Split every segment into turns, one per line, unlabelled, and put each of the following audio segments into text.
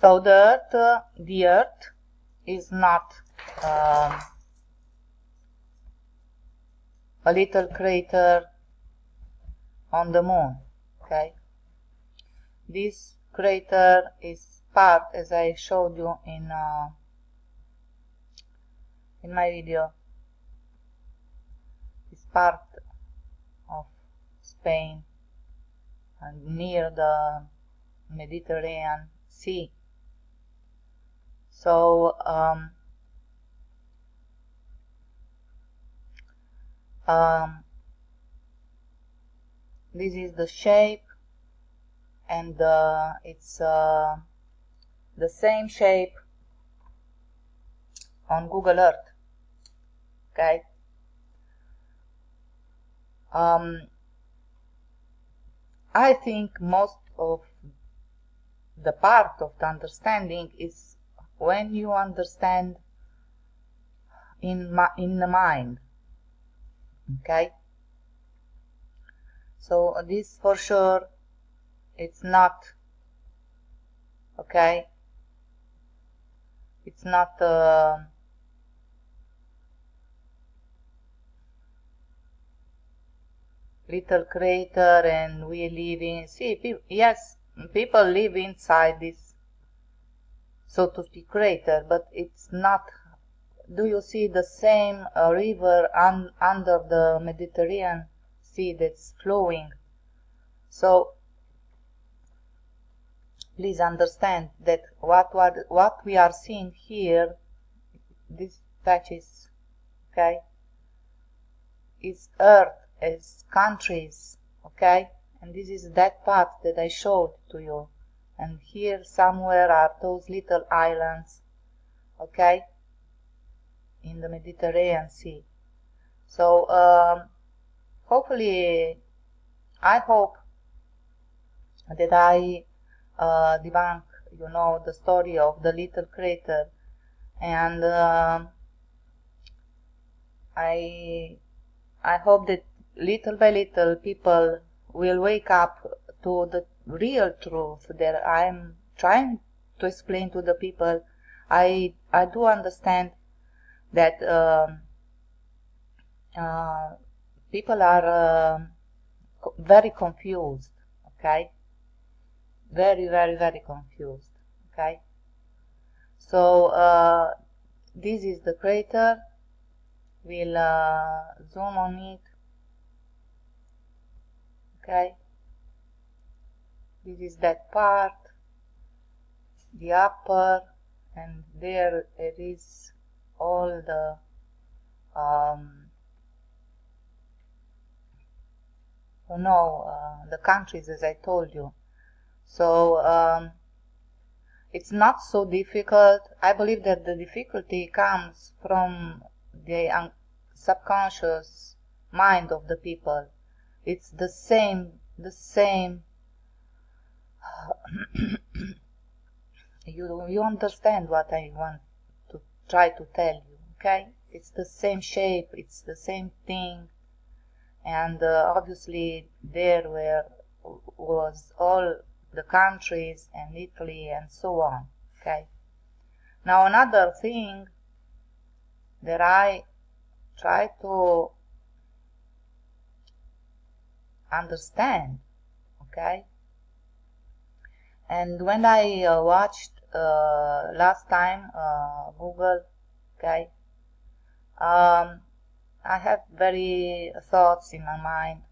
So the Earth is not a little crater on the moon. Okay, this crater is part, as I showed you in my video, is part of Spain and near the Mediterranean Sea. So this is the shape, and it's the same shape on Google Earth. Okay. I think most of the part of the understanding is when you understand in the mind. Okay. So this for sure, it's not, okay, it's not little crater and we live in, yes, people live inside this, so to speak, crater, but it's not. Do you see the same river under the Mediterranean Sea that's flowing? So please understand that what we are seeing here, these patches, okay, is Earth as countries, okay, and this is that part that I showed to you, and here somewhere are those little islands, okay, in the Mediterranean Sea. So hopefully, I hope that I debunk, the story of the little crater, and I hope that little by little people will wake up to the real truth that I'm trying to explain to the people. I do understand that people are very confused, okay? Very, very, very confused, okay? So this is the crater. We'll zoom on it, okay? This is that part, the upper, and there it is all the the countries, as I told you. So it's not so difficult. I believe that the difficulty comes from the subconscious mind of the people. It's the same you understand what I want to try to tell you, okay? It's the same shape, it's the same thing, and obviously there was all the countries and Italy and so on, okay? Now another thing that I try to understand, okay, and when I watched last time Google, okay, I have very thoughts in my mind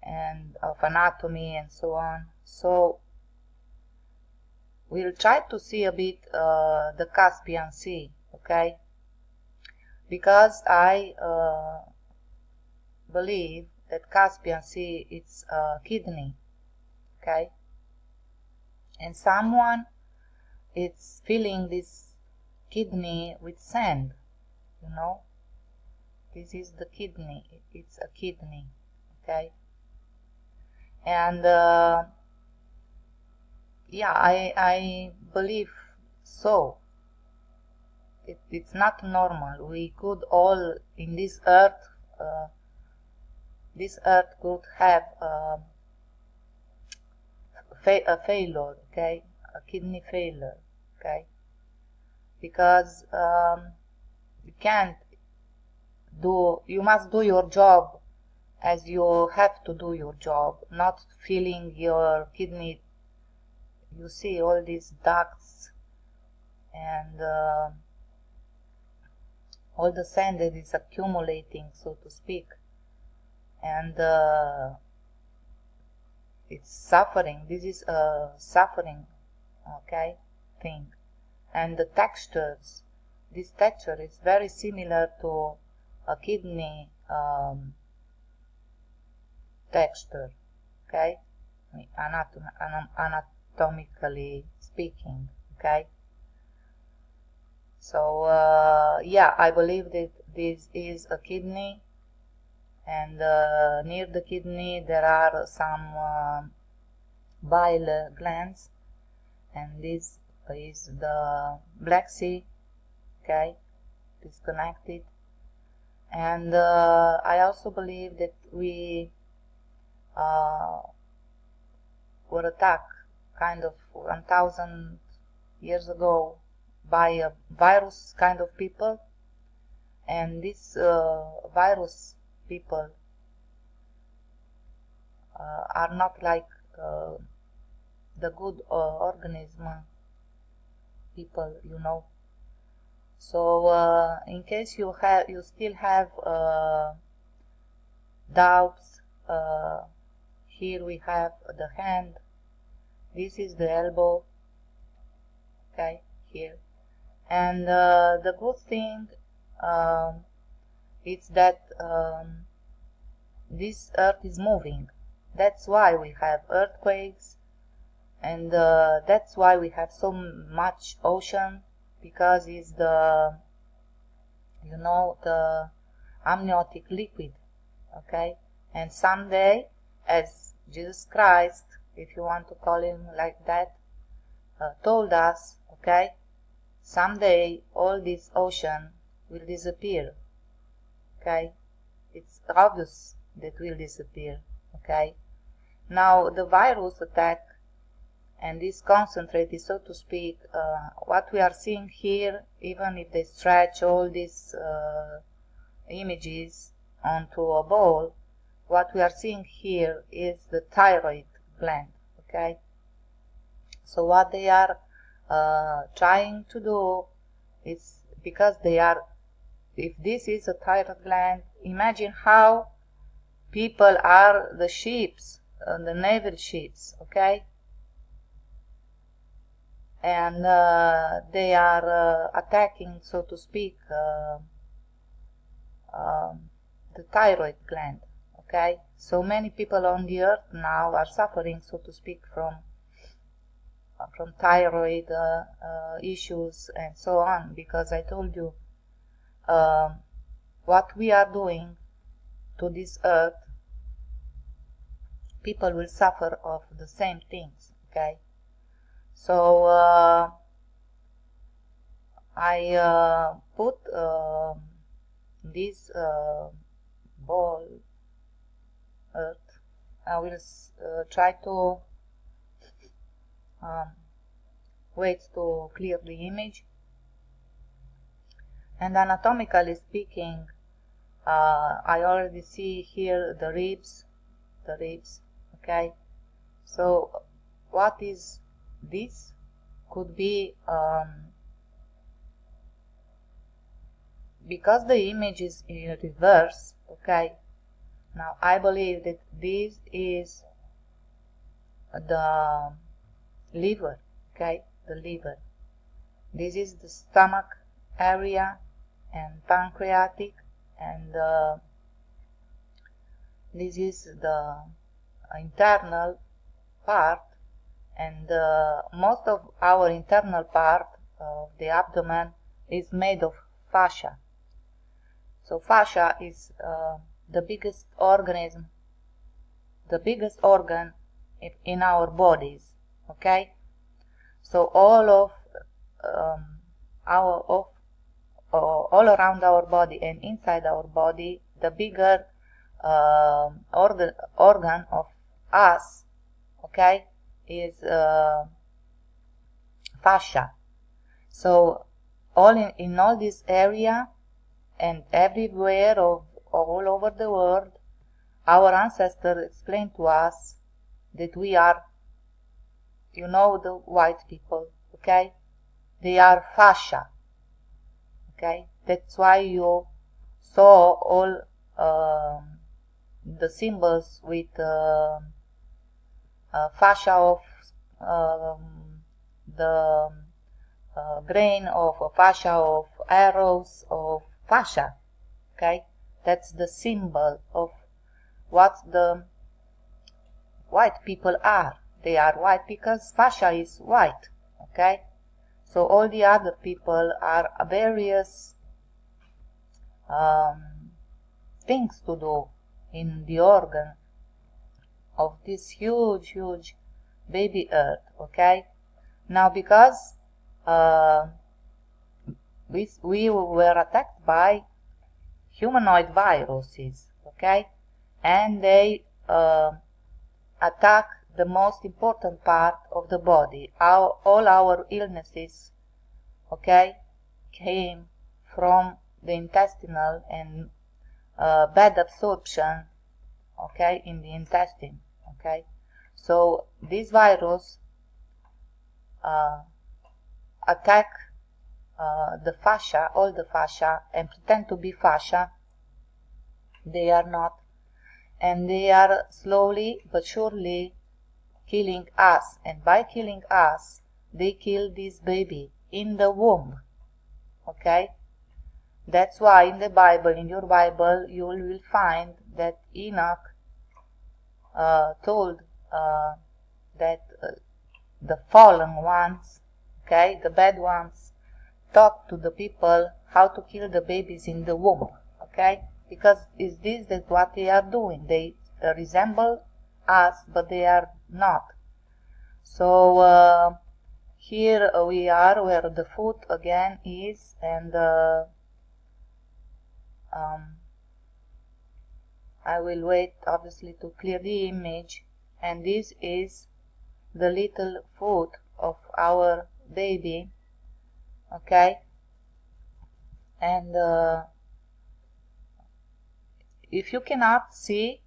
and of anatomy and so on. So we'll try to see a bit the Caspian Sea, okay? Because I believe that Caspian Sea is a kidney, okay? And someone is filling this kidney with sand, This is the kidney. It's a kidney, okay? And yeah, I believe so. It's not normal. We could all in this earth could have a failure, okay, a kidney failure, okay? Because you must do your job as you have to do your job, not filling your kidney. You see all these ducts and all the sand that is accumulating, so to speak, and it's suffering. This is a suffering, okay, thing. And the textures, this texture is very similar to a kidney texture, okay, anatomically speaking, okay. So yeah, I believe that this is a kidney, and near the kidney there are some bile glands, and this is the Black Sea, okay, disconnected. And I also believe that we were attacked kind of 1,000 years ago by a virus kind of people, and this virus people are not like the good organism people, you know. So in case you still have doubts, here we have the hand, this is the elbow, okay, here. And the good thing is that this earth is moving. That's why we have earthquakes, and that's why we have so much ocean, because it's the, you know, the amniotic liquid, okay. And someday, as Jesus Christ, if you want to call him like that, told us, okay, someday all this ocean will disappear, okay. It's obvious that will disappear, okay. Now the virus attack and this concentrate, so to speak, what we are seeing here, even if they stretch all these images onto a ball, what we are seeing here is the thyroid gland, okay. So what they are trying to do is, because they are, if this is a thyroid gland, imagine how people are the ships, the naval ships, okay, and they are attacking, so to speak, the thyroid gland, okay. So many people on the earth now are suffering, so to speak, from thyroid issues and so on, because I told you what we are doing to this earth, people will suffer of the same things, okay. So I put this ball earth. I will try to wait to clear the image. And anatomically speaking, I already see here the ribs, okay. So what is this? Could be because the image is in reverse, okay. Now I believe that this is the liver, okay, the liver. This is the stomach area and pancreatic, and this is the internal part, and most of our internal part of the abdomen is made of fascia. So fascia is the biggest organism, the biggest organ in our bodies, okay. So all around our body and inside our body, the bigger organ of us, okay, is fascia. So in all this area and everywhere all over the world, our ancestors explained to us that we are, you know, the white people, okay? They are fascia, okay? That's why you saw all the symbols with fascia of the grain of fascia of arrows of fascia, okay? That's the symbol of what the white people are. They are white because fascia is white, okay? So all the other people are various things to do in the organ of this huge baby earth, okay? Now because we were attacked by humanoid viruses, okay, and they attack the most important part of the body. All our illnesses, okay, came from the intestinal and bad absorption, okay, in the intestine, okay. So this virus attack the fascia, all the fascia, and pretend to be fascia. They are not, and they are slowly but surely killing us, and by killing us they kill this baby in the womb, okay. That's why in the Bible, in your Bible, you will find that Enoch told that the fallen ones, okay, the bad ones, talk to the people how to kill the babies in the womb, okay, because is this that what they are doing. They resemble us, but they are not. So here we are where the foot again is, and I will wait obviously to clear the image, and this is the little foot of our baby, okay, and if you cannot see,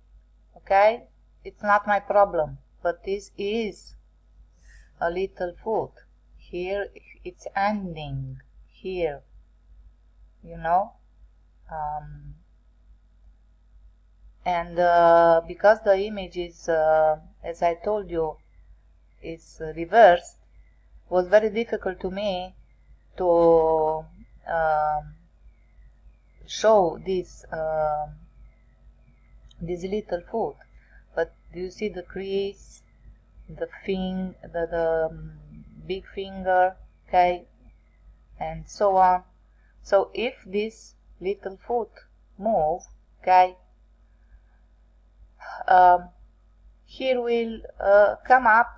okay, it's not my problem, but this is a little foot. Here it's ending here, you know, and because the image is as I told you is reversed, was very difficult to me to show this little foot. But do you see the crease, the big finger, okay, and so on. So if this little foot move, okay, here will come up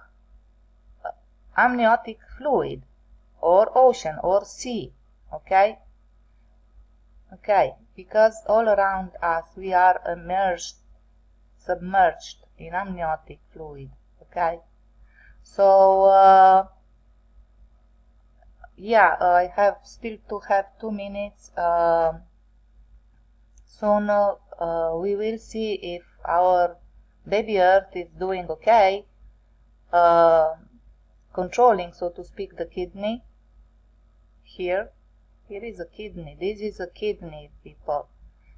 amniotic fluid or ocean or sea, okay, because all around us we are submerged in amniotic fluid, okay. So yeah, I have still to have 2 minutes. Soon we will see if our baby earth is doing okay, controlling, so to speak, the kidney. Here is a kidney. This is a kidney, people,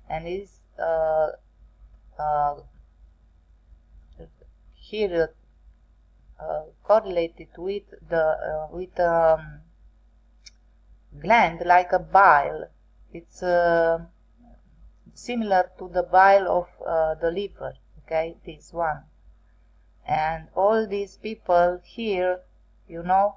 and is here correlated with the gland like a bile. It's similar to the bile of the liver, okay, this one. And all these people here, you know,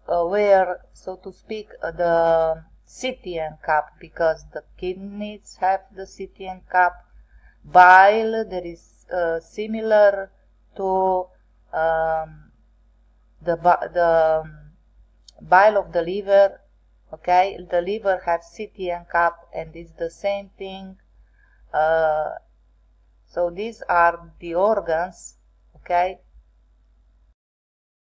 were, so to speak, the Scythian cup, because the kidneys have the Scythian cup. Bile, there is similar to the bile of the liver, okay. The liver has Scythian cup, and it's the same thing. So these are the organs, okay,